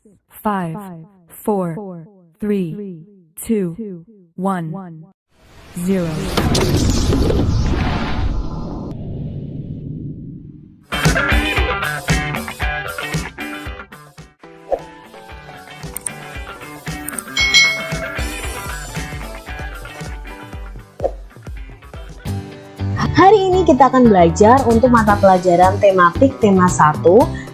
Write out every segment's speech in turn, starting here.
5, 4, 3, 2, 1, 0. Hari ini kita akan belajar untuk mata pelajaran tematik tema 1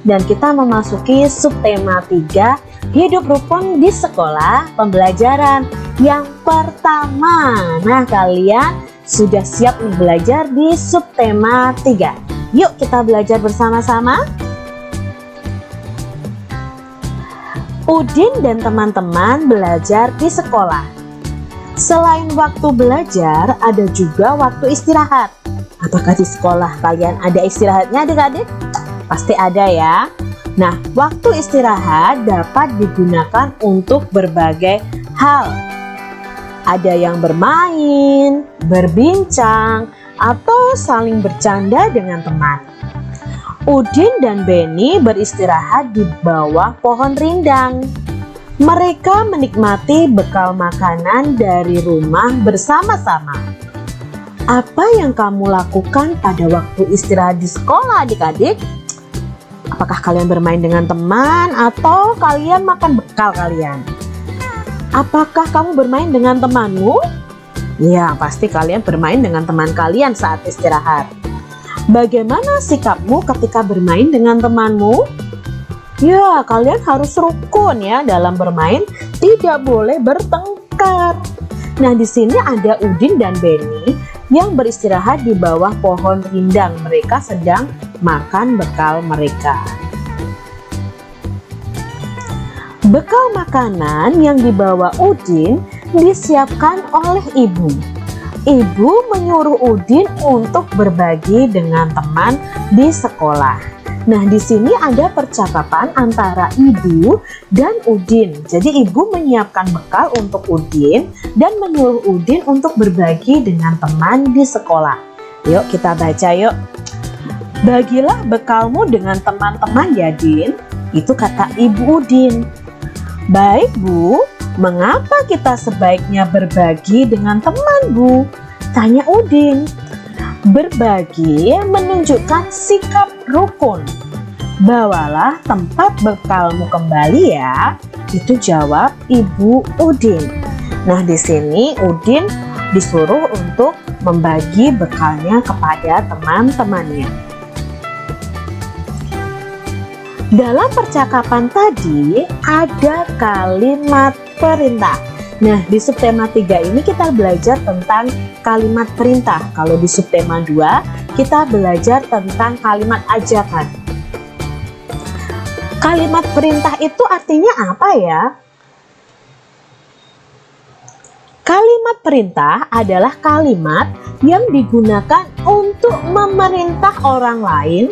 dan kita memasuki subtema 3, hidup rukun di sekolah, pembelajaran yang pertama. Nah, kalian sudah siap nih belajar di subtema 3. Yuk kita belajar bersama-sama. Udin dan teman-teman belajar di sekolah. Selain waktu belajar, ada juga waktu istirahat. Apakah di sekolah kalian ada istirahatnya adik-adik? Pasti ada ya. Nah, waktu istirahat dapat digunakan untuk berbagai hal. Ada yang bermain, berbincang, atau saling bercanda dengan teman. Udin dan Beni beristirahat di bawah pohon rindang. Mereka menikmati bekal makanan dari rumah bersama-sama. Apa yang kamu lakukan pada waktu istirahat di sekolah adik-adik? Apakah kalian bermain dengan teman atau kalian makan bekal kalian? Apakah kamu bermain dengan temanmu? Ya, pasti kalian bermain dengan teman kalian saat istirahat. Bagaimana sikapmu ketika bermain dengan temanmu? Ya, kalian harus rukun ya dalam bermain, tidak boleh bertengkar. Nah, di sini ada Udin dan Beni yang beristirahat di bawah pohon rindang. Mereka sedang makan bekal mereka. Bekal makanan yang dibawa Udin disiapkan oleh ibu. Ibu menyuruh Udin untuk berbagi dengan teman di sekolah. Nah, di sini ada percakapan antara ibu dan Udin. Jadi ibu menyiapkan bekal untuk Udin dan menyuruh Udin untuk berbagi dengan teman di sekolah. Yuk kita baca yuk. Bagilah bekalmu dengan teman-teman ya, Din. Itu kata ibu Udin. Baik Bu, mengapa kita sebaiknya berbagi dengan teman Bu? Tanya Udin. Berbagi menunjukkan sikap rukun. Bawalah tempat bekalmu kembali ya. Itu jawab ibu Udin. Nah, di sini Udin disuruh untuk membagi bekalnya kepada teman-temannya. Dalam percakapan tadi ada kalimat perintah. Nah, di subtema 3 ini kita belajar tentang kalimat perintah. Kalau di subtema 2 kita belajar tentang kalimat ajakan. Kalimat perintah itu artinya apa ya? Kalimat perintah adalah kalimat yang digunakan untuk memerintah orang lain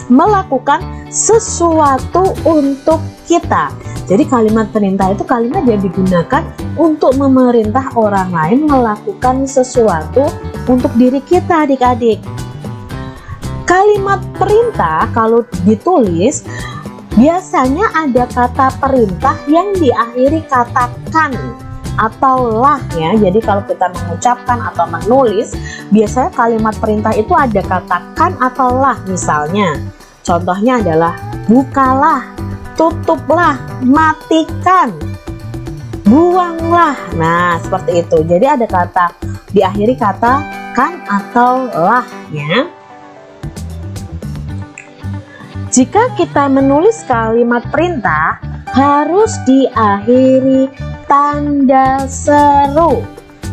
melakukan sesuatu untuk kita. Jadi kalimat perintah itu kalimat yang digunakan untuk memerintah orang lain melakukan sesuatu untuk diri kita adik-adik. Kalimat perintah kalau ditulis biasanya ada kata perintah yang diakhiri kata kan atau lah ya. Jadi kalau kita mengucapkan atau menulis, biasanya kalimat perintah itu ada kata kan atau lah. Misalnya, contohnya adalah bukalah, tutuplah, matikan, buanglah. Nah, seperti itu. Jadi ada kata diakhiri kata kan atau lah ya. Jika kita menulis kalimat perintah, harus diakhiri tanda seru.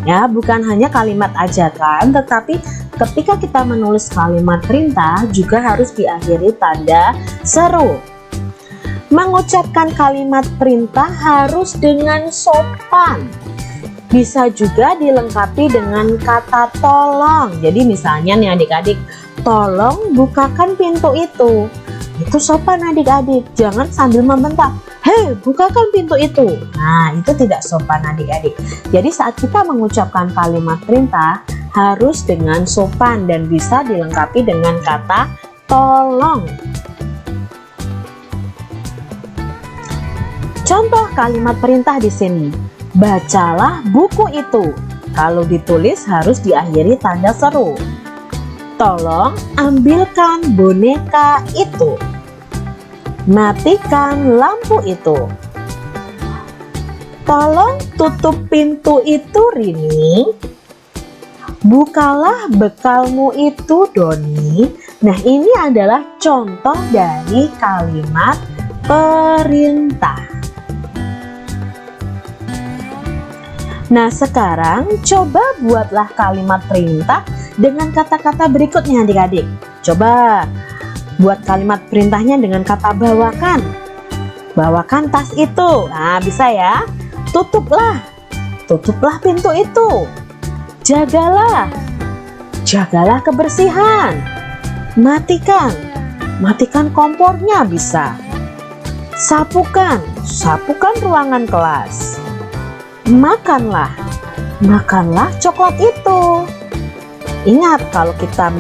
Ya, bukan hanya kalimat ajakan, tetapi ketika kita menulis kalimat perintah juga harus diakhiri tanda seru. Mengucapkan kalimat perintah harus dengan sopan. Bisa juga dilengkapi dengan kata tolong. Jadi misalnya nih adik-adik, tolong bukakan pintu itu. Itu sopan adik-adik, jangan sambil membentak, hei bukakan pintu itu. Nah, itu tidak sopan adik-adik. Jadi saat kita mengucapkan kalimat perintah harus dengan sopan dan bisa dilengkapi dengan kata tolong. Contoh kalimat perintah di sini. Bacalah buku itu. Kalau ditulis harus diakhiri tanda seru. Tolong ambilkan boneka itu. Matikan lampu itu. Tolong tutup pintu itu, Rini. Bukalah bekalmu itu, Doni. Nah, ini adalah contoh dari kalimat perintah. Nah, sekarang coba buatlah kalimat perintah dengan kata-kata berikutnya adik-adik. Coba buat kalimat perintahnya dengan kata bawakan. Bawakan tas itu. Nah, bisa ya. Tutuplah pintu itu. Jagalah kebersihan. Matikan kompornya bisa. Sapukan ruangan kelas. Makanlah coklat itu. Ingat, kalau kita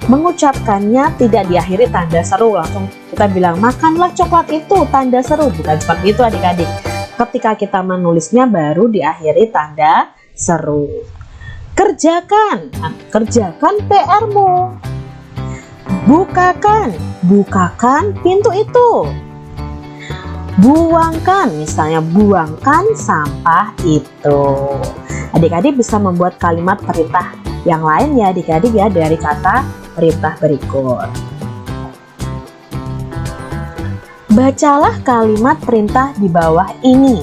mengucapkannya tidak diakhiri tanda seru, langsung kita bilang makanlah coklat itu, tanda seru. Bukan seperti itu adik-adik. Ketika kita menulisnya baru diakhiri tanda seru. Kerjakan PR-mu. Bukakan pintu itu. Buangkan sampah itu. Adik-adik bisa membuat kalimat perintah yang lain ya adik-adik ya dari kata perintah berikut. Bacalah kalimat perintah di bawah ini.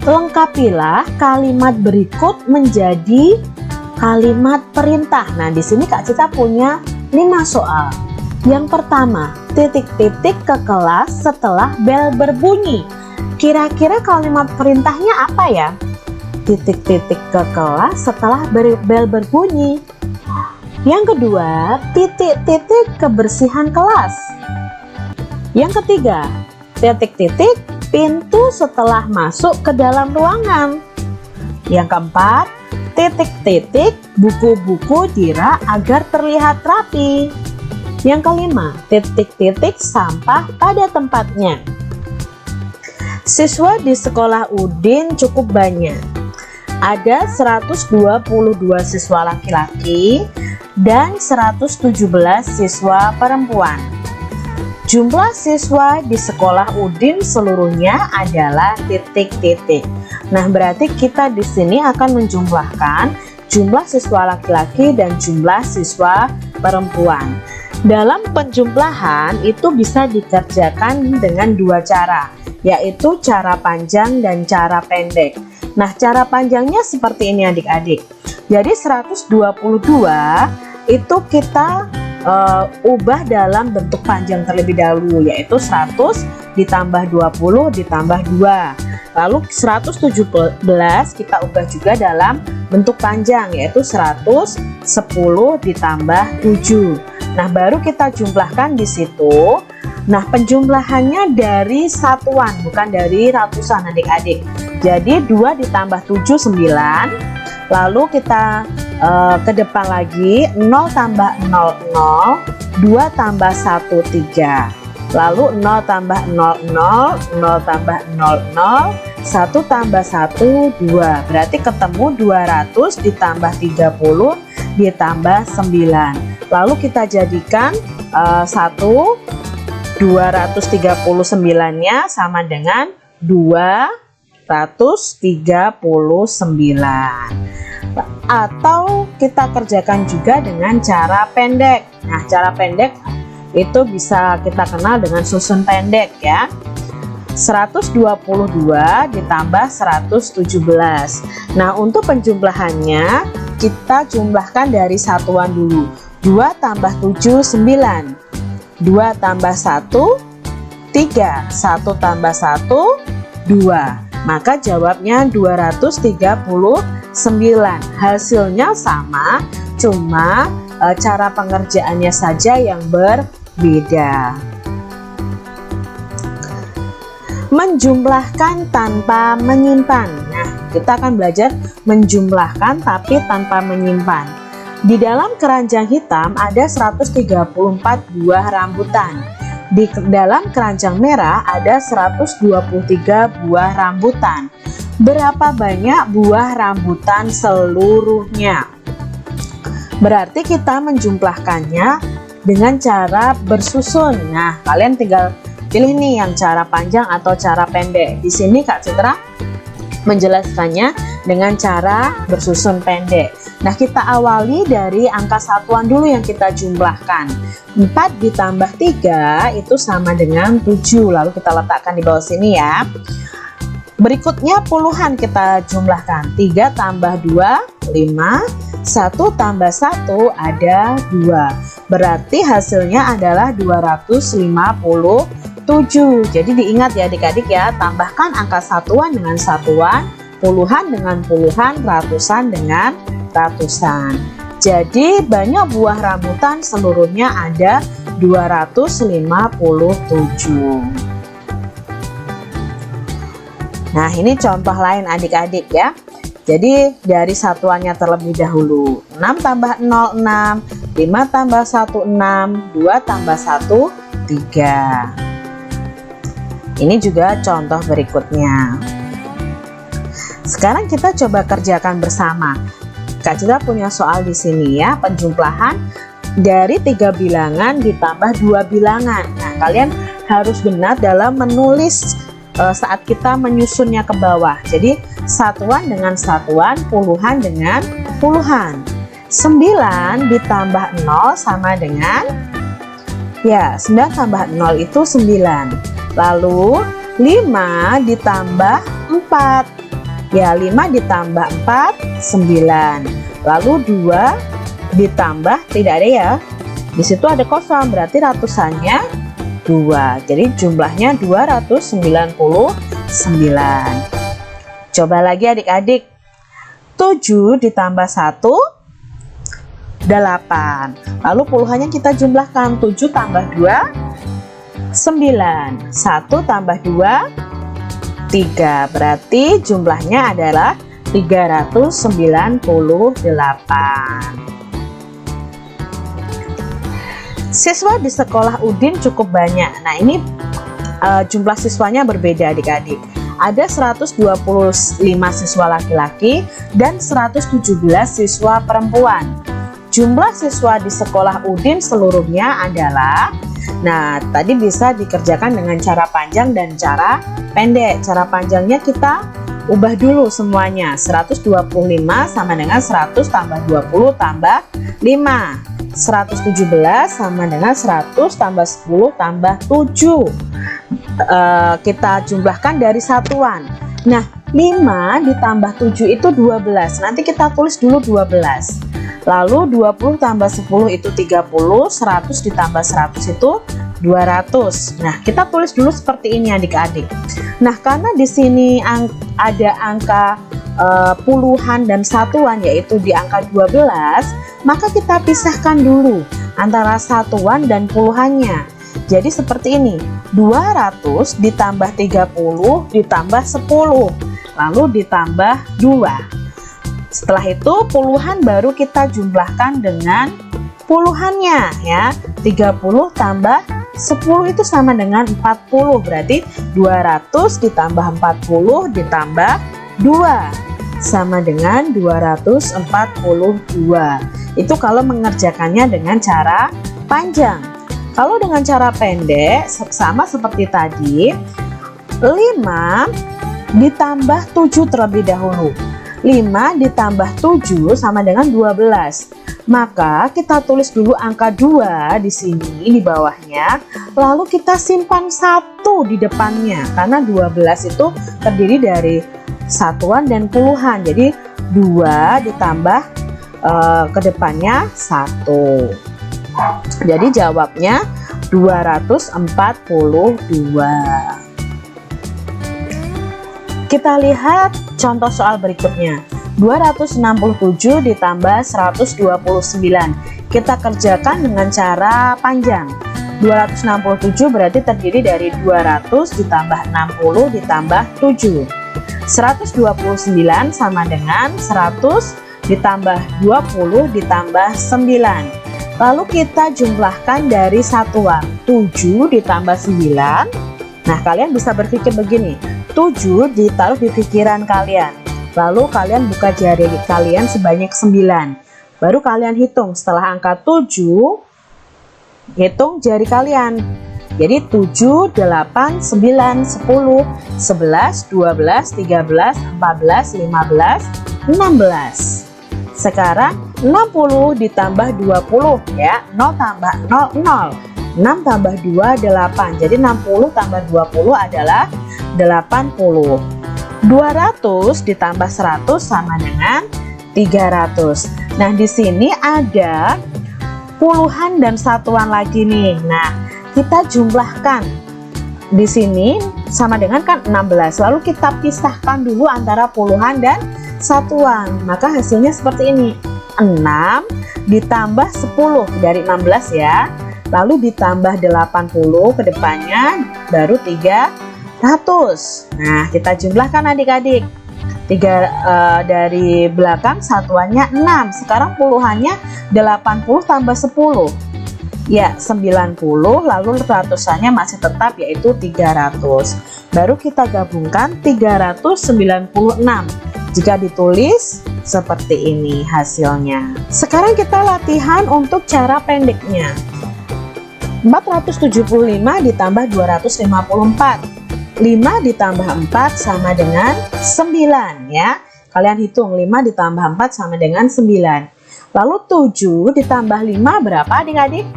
Lengkapilah kalimat berikut menjadi kalimat perintah. Nah, di sini Kak Cita punya 5 soal. Yang pertama, titik-titik ke kelas setelah bel berbunyi. Kira-kira kalimat perintahnya apa ya? Titik-titik ke kelas setelah bel berbunyi. Yang kedua, titik-titik kebersihan kelas. Yang ketiga, titik-titik pintu setelah masuk ke dalam ruangan. Yang keempat, titik-titik buku-buku di rak agar terlihat rapi. Yang kelima, titik-titik sampah pada tempatnya. Siswa di sekolah Udin cukup banyak. Ada 122 siswa laki-laki dan 117 siswa perempuan. Jumlah siswa di sekolah Udin seluruhnya adalah titik-titik. Nah, berarti kita di sini akan menjumlahkan jumlah siswa laki-laki dan jumlah siswa perempuan. Dalam penjumlahan itu bisa dikerjakan dengan 2 cara, yaitu cara panjang dan cara pendek. Nah, cara panjangnya seperti ini adik-adik. Jadi 122 itu kita ubah dalam bentuk panjang terlebih dahulu, yaitu 100 ditambah 20 ditambah 2. Lalu 117 kita ubah juga dalam bentuk panjang, yaitu 110 ditambah 7. Nah, baru kita jumlahkan di situ. Nah, penjumlahannya dari satuan, bukan dari ratusan adik-adik. Jadi 2 ditambah 7 9. Lalu kita ke depan lagi, 0 tambah 0 0, 2 tambah 1 3. Lalu 0 tambah 0 0, 0 tambah 0 0, 1 tambah 1 2. Berarti ketemu 200 ditambah 30 ditambah 9. Lalu kita jadikan 239-nya sama dengan 239. Atau kita kerjakan juga dengan cara pendek. Nah, cara pendek itu bisa kita kenal dengan susun pendek ya. 122 ditambah 117. Nah, untuk penjumlahannya kita jumlahkan dari satuan dulu. 2 tambah 7 9. 2 tambah 1 3. 1 tambah 1 2. Maka jawabnya 239. Hasilnya sama, cuma cara pengerjaannya saja yang berbeda. Menjumlahkan tanpa menyimpan. Nah, kita akan belajar menjumlahkan tapi tanpa menyimpan. Di dalam keranjang hitam ada 134 buah rambutan. Di dalam keranjang merah ada 123 buah rambutan. Berapa banyak buah rambutan seluruhnya? Berarti kita menjumlahkannya dengan cara bersusun. Nah, kalian tinggal pilih nih yang cara panjang atau cara pendek. Di sini Kak Citra menjelaskannya dengan cara bersusun pendek. Nah, kita awali dari angka satuan dulu yang kita jumlahkan. 4 ditambah 3 itu sama dengan 7. Lalu kita letakkan di bawah sini ya. Berikutnya puluhan kita jumlahkan. 3 tambah 2, 5. 1 tambah 1 ada 2. Berarti hasilnya adalah 257. Jadi diingat ya adik-adik ya, tambahkan angka satuan dengan satuan, puluhan dengan puluhan, ratusan dengan ratusan. Jadi banyak buah rambutan seluruhnya ada 257. Nah, ini contoh lain adik-adik ya. Jadi dari satuannya terlebih dahulu. 6 tambah 0, 6. 5 tambah 1, 6. 2 tambah 1, 3. Ini juga contoh berikutnya. Sekarang kita coba kerjakan bersama. Kak Citra punya soal di sini ya, penjumlahan dari 3 bilangan ditambah 2 bilangan. Nah, kalian harus benar dalam menulis saat kita menyusunnya ke bawah. Jadi satuan dengan satuan, puluhan dengan puluhan. 9 ditambah 0 sama dengan, ya 9 tambah 0 itu 9. Lalu 5 ditambah 4, ya 5 ditambah 4, 9. Lalu 2 ditambah, tidak ada ya, disitu ada kosong, berarti ratusannya 2. Jadi jumlahnya 299. Coba lagi adik-adik. 7 ditambah 1, 8. Lalu puluhannya kita jumlahkan. 7 tambah 2, 9. 1 tambah 2, 3. Berarti jumlahnya adalah 398. Siswa di sekolah Udin cukup banyak. Nah, ini jumlah siswanya berbeda adik-adik. Ada 125 siswa laki-laki dan 117 siswa perempuan. Jumlah siswa di sekolah Udin seluruhnya adalah, nah tadi bisa dikerjakan dengan cara panjang dan cara pendek. Cara panjangnya kita ubah dulu semuanya. 125 sama dengan 100 tambah 20 tambah 5. 117 sama dengan 100 tambah 10 tambah 7. Kita jumlahkan dari satuan. Nah, 5 ditambah 7 itu 12. Nanti kita tulis dulu 12. Lalu 20 tambah 10 itu 30. 100 ditambah 100 itu 200. Nah, kita tulis dulu seperti ini adik-adik. Nah, karena di sini ada angka puluhan dan satuan, yaitu di angka 12, maka kita pisahkan dulu antara satuan dan puluhannya. Jadi seperti ini, 200 ditambah 30 ditambah 10, lalu ditambah 2. Setelah itu puluhan baru kita jumlahkan dengan puluhannya ya. 30 tambah 10 itu sama dengan 40, berarti 200 ditambah 40 ditambah 2 sama dengan 242. Itu kalau mengerjakannya dengan cara panjang. Kalau dengan cara pendek, sama seperti tadi, 5 ditambah 7 terlebih dahulu. 5 ditambah 7 sama dengan 12. Maka kita tulis dulu angka 2 di sini di bawahnya, lalu kita simpan 1 di depannya karena 12 itu terdiri dari satuan dan puluhan. Jadi 2 ditambah ke depannya 1. Jadi jawabnya 242. Kita lihat contoh soal berikutnya. 267 ditambah 129. Kita kerjakan dengan cara panjang. 267 berarti terdiri dari 200 ditambah 60 ditambah 7. 129 sama dengan 100 ditambah 20 ditambah 9. Lalu kita jumlahkan dari satuan 7 ditambah 9. Nah, kalian bisa berpikir begini, 7 ditaruh di pikiran kalian, lalu kalian buka jari kalian sebanyak 9, baru kalian hitung setelah angka 7, hitung jari kalian. Jadi 7, 8, 9, 10, 11, 12, 13, 14, 15, 16. Sekarang 60 ditambah 20 ya, 0 tambah 0, 0. 6 tambah 2, 8. Jadi 60 tambah 20 adalah 80. 200 ditambah 100 sama dengan 300. Nah, di sini ada puluhan dan satuan lagi nih. Nah, kita jumlahkan. Di sini sama dengan kan 16. Lalu kita pisahkan dulu antara puluhan dan satuan. Maka hasilnya seperti ini. 6 ditambah 10 dari 16 ya. Lalu ditambah 80 ke depannya baru 300. Nah, kita jumlahkan adik-adik. Dari belakang satuannya 6. Sekarang puluhannya 80 tambah 10. Ya, 90, lalu ratusannya masih tetap yaitu 300. Baru kita gabungkan 396. Jika ditulis seperti ini hasilnya. Sekarang kita latihan untuk cara pendeknya. 475 ditambah 254. 5 ditambah 4 sama dengan 9 ya. Kalian hitung 5 ditambah 4 sama dengan 9. Lalu 7 ditambah 5 berapa adik-adik?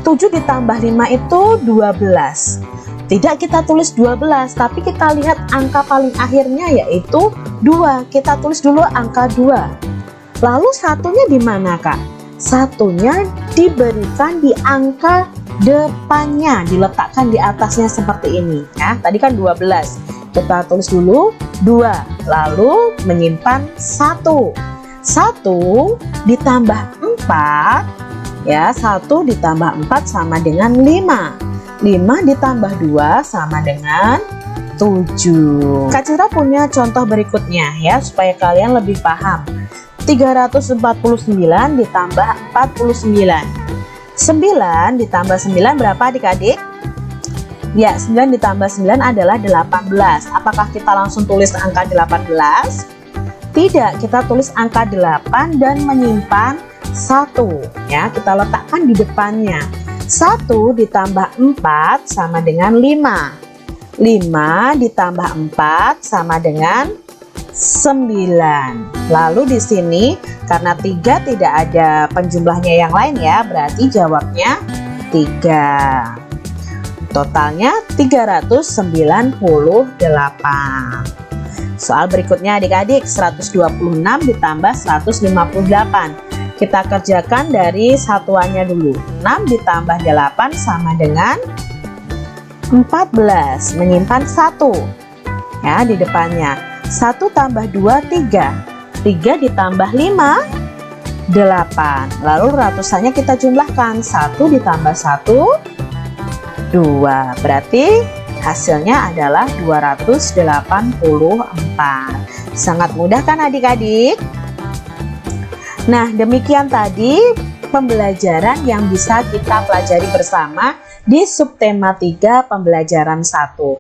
7 ditambah 5 itu 12. Tidak kita tulis 12, tapi kita lihat angka paling akhirnya yaitu 2. Kita tulis dulu angka 2. Lalu satunya di mana, Kak? Satunya diberikan di angka depannya, diletakkan di atasnya seperti ini ya. Tadi kan 12. Kita tulis dulu 2, lalu menyimpan 1. 1 ditambah 4 ya, 1 ditambah 4 sama dengan 5. 5 ditambah 2 sama dengan 7. Kak Citra punya contoh berikutnya ya, supaya kalian lebih paham. 349 ditambah 49. 9 ditambah 9 berapa adik-adik? Ya, 9 ditambah 9 adalah 18. Apakah kita langsung tulis angka 18? Tidak, kita tulis angka 8 dan menyimpan 1 ya, kita letakkan di depannya. 1 ditambah 4 sama dengan 5. 5 ditambah 4 sama dengan 9. Lalu di sini karena 3 tidak ada penjumlahnya yang lain ya, berarti jawabnya 3. Totalnya 398. Soal berikutnya adik-adik, 126 ditambah 158. Kita kerjakan dari satuannya dulu. 6 ditambah 8 sama dengan 14. Menyimpan 1 ya di depannya. 1 tambah 2, 3. 3 ditambah 5, 8. Lalu ratusannya kita jumlahkan. 1 ditambah 1, 2. Berarti hasilnya adalah 284. Sangat mudah kan adik-adik? Nah, demikian tadi pembelajaran yang bisa kita pelajari bersama di subtema 3 pembelajaran 1.